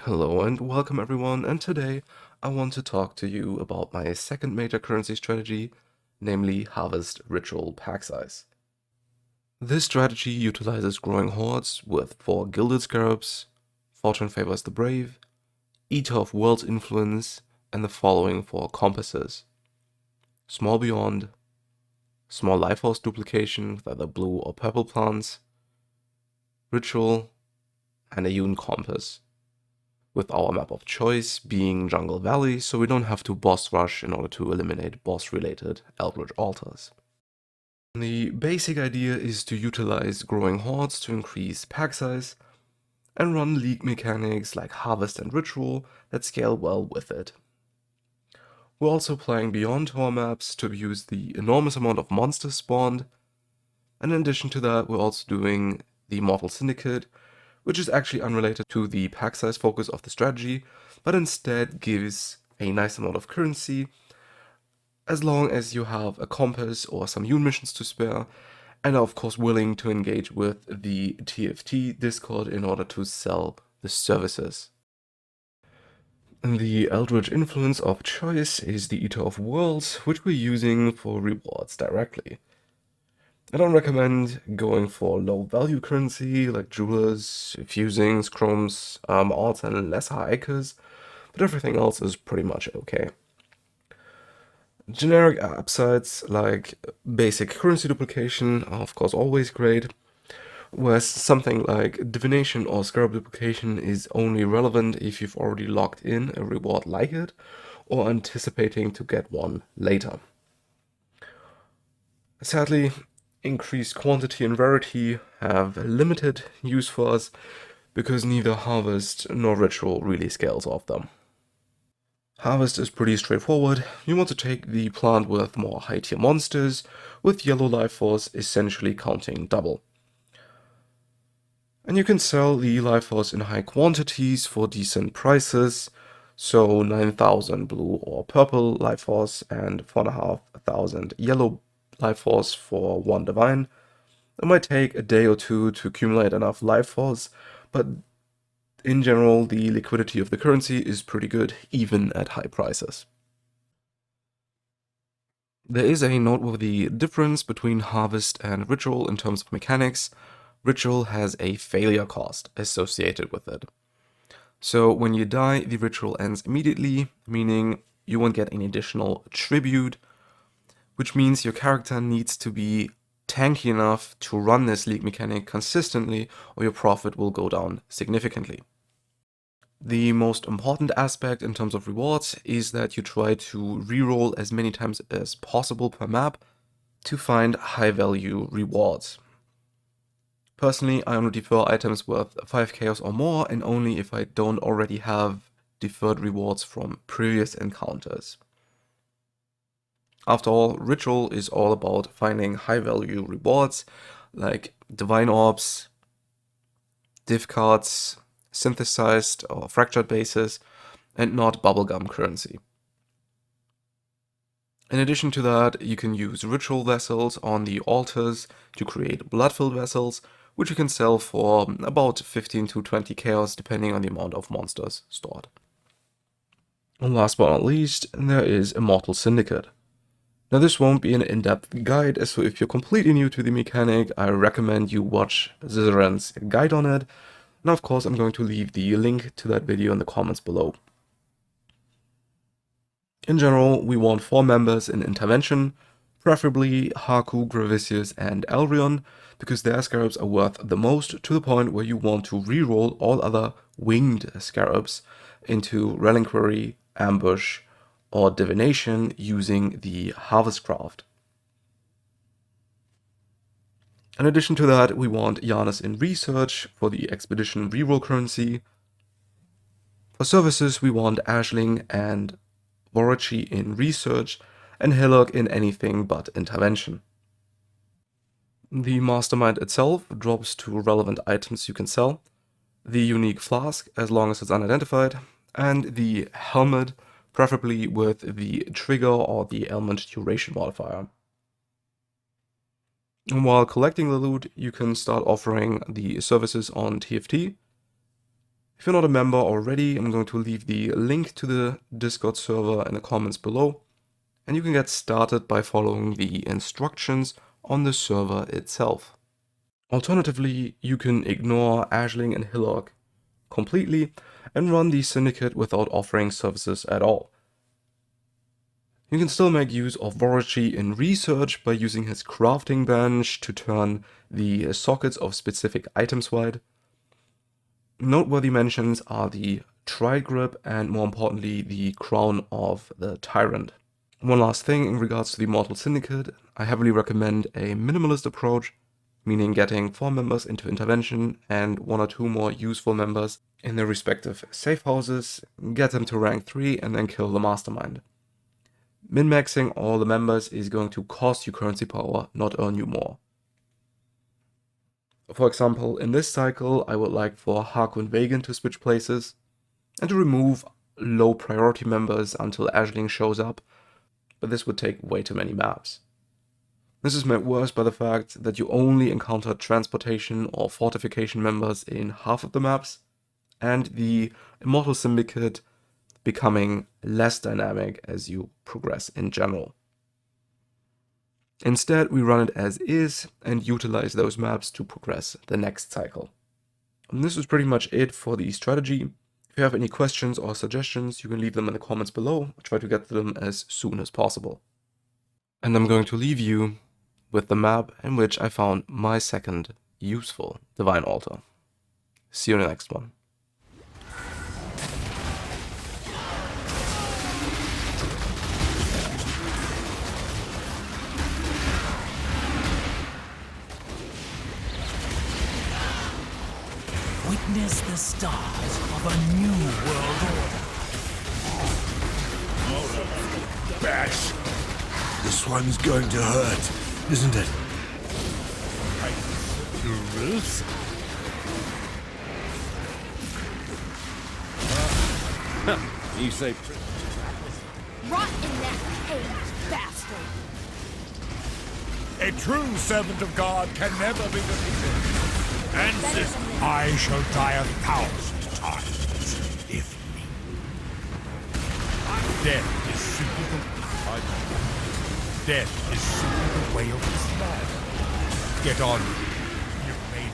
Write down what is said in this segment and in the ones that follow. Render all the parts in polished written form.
Hello and welcome everyone, and today I want to talk to you about my second major currency strategy, namely Harvest Ritual Packsize. This strategy utilizes growing hordes with 4 gilded scarabs, Fortune Favors the Brave, Eater of World's Influence, and the following 4 compasses: Small Beyond, Small Lifeforce Duplication with either blue or purple plants, Ritual, and a Jun compass, with our map of choice being Jungle Valley, so we don't have to boss rush in order to eliminate boss-related Eldritch altars. The basic idea is to utilize growing hordes to increase pack size, and run league mechanics like Harvest and Ritual that scale well with it. We're also playing beyond our maps to use the enormous amount of monsters spawned, and in addition to that we're also doing the Immortal Syndicate, which is actually unrelated to the pack size focus of the strategy, but instead gives a nice amount of currency, as long as you have a compass or some Jun missions to spare, and are of course willing to engage with the TFT Discord in order to sell the services. And the Eldritch influence of choice is the Eater of Worlds, which we're using for rewards directly. I don't recommend going for low value currency like jewelers, fusings, chromes, alts, and lesser icons, but everything else is pretty much okay. Generic upsides like basic currency duplication are of course always great, whereas something like divination or scarab duplication is only relevant if you've already locked in a reward like it, or anticipating to get one later. Sadly, increased quantity and rarity have limited use for us, because neither Harvest nor Ritual really scales off them. Harvest is pretty straightforward. You want to take the plant with more high tier monsters, with yellow life force essentially counting double. And you can sell the life force in high quantities for decent prices, so 9,000 blue or purple life force and 4,500 yellow life force for 1 divine. It might take a day or two to accumulate enough life force, but in general the liquidity of the currency is pretty good even at high prices. There is a noteworthy difference between Harvest and Ritual in terms of mechanics. Ritual has a failure cost associated with it. So when you die, the ritual ends immediately, meaning you won't get any additional tribute, which means your character needs to be tanky enough to run this league mechanic consistently, or your profit will go down significantly. The most important aspect in terms of rewards is that you try to reroll as many times as possible per map to find high value rewards. Personally, I only defer items worth 5 chaos or more, and only if I don't already have deferred rewards from previous encounters. After all, Ritual is all about finding high value rewards like divine orbs, div cards, synthesized or fractured bases, and not bubblegum currency. In addition to that, you can use ritual vessels on the altars to create blood-filled vessels, which you can sell for about 15 to 20 chaos depending on the amount of monsters stored. And last but not least, there is Immortal Syndicate. Now this won't be an in-depth guide, so if you're completely new to the mechanic, I recommend you watch Zizaran's guide on it. Now of course I'm going to leave the link to that video in the comments below. In general, we want 4 members in Intervention, preferably Haku, Gravicius, and Elrion, because their scarabs are worth the most, to the point where you want to reroll all other winged scarabs into Reliquary, Ambush, or Divination using the Harvest Craft. In addition to that, we want Janus in Research for the Expedition reroll currency. For services, we want Ashling and Vorachi in Research, and Hillock in anything but Intervention. The Mastermind itself drops 2 relevant items you can sell: the unique flask, as long as it's unidentified, and the helmet, preferably with the trigger or the ailment duration modifier. And while collecting the loot, you can start offering the services on TFT. If you're not a member already, I'm going to leave the link to the Discord server in the comments below, and you can get started by following the instructions on the server itself. Alternatively, you can ignore Aisling and Hillock completely and run the Syndicate without offering services at all. You can still make use of Vorochi in research by using his crafting bench to turn the sockets of specific items white. Noteworthy mentions are the Tri-Grip and, more importantly, the Crown of the Tyrant. One last thing in regards to the Immortal Syndicate, I heavily recommend a minimalist approach, meaning getting 4 members into intervention and 1 or 2 more useful members in their respective safe houses, get them to rank 3 and then kill the mastermind. Min-maxing all the members is going to cost you currency power, not earn you more. For example, in this cycle I would like for Haku and Vagan to switch places, and to remove low priority members until Aisling shows up, but this would take way too many maps. This is made worse by the fact that you only encounter transportation or fortification members in half of the maps, and the Immortal Syndicate becoming less dynamic as you progress in general. Instead, we run it as is and utilize those maps to progress the next cycle. And this is pretty much it for the strategy. If you have any questions or suggestions, you can leave them in the comments below. I'll try to get to them as soon as possible. And I'm going to leave you with the map in which I found my second useful Divine Altar. See you in the next one. Witness the stars of a new world order. Bash! This one's going to hurt, isn't it? Jerusalem. You say... Rot in that cage, bastard! A true servant of God can never be defeated. Ancestor, I shall die 1,000 times, if need. Death is simply the way of this man. Get on. You've made it.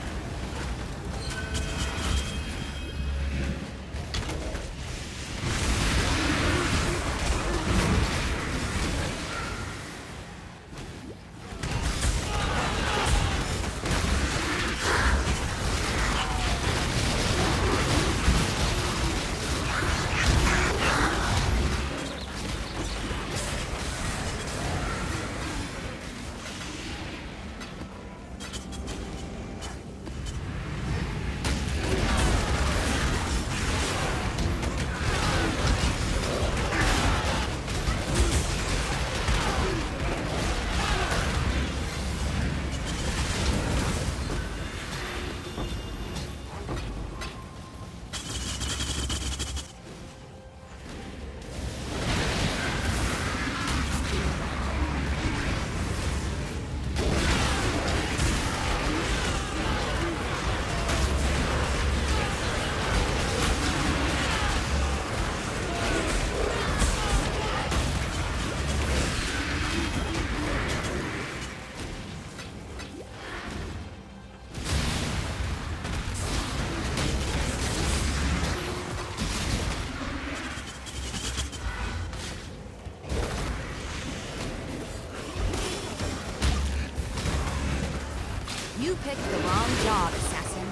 You picked the wrong job, assassin.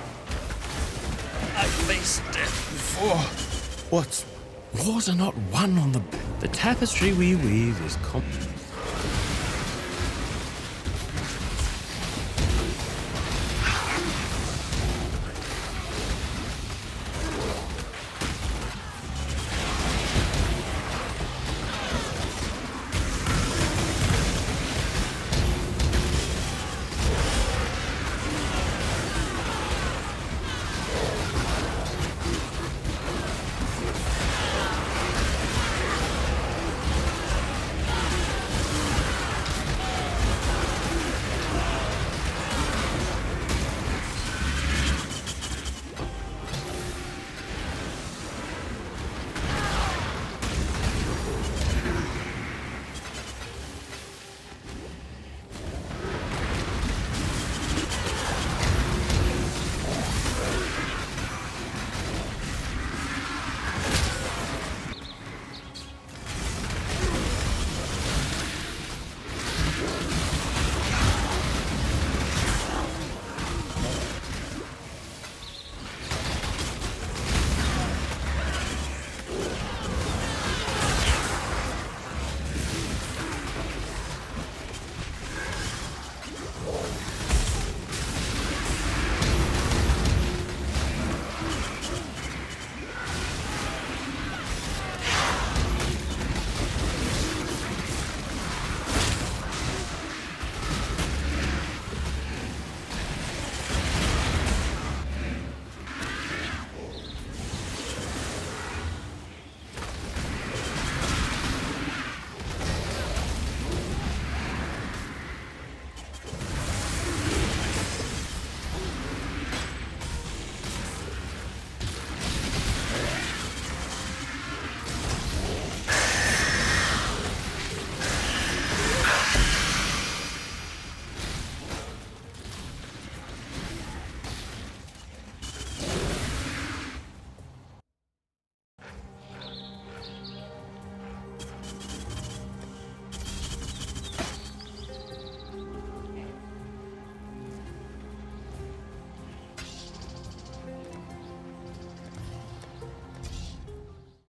I faced death before. What? Wars are not won on the... The tapestry we weave is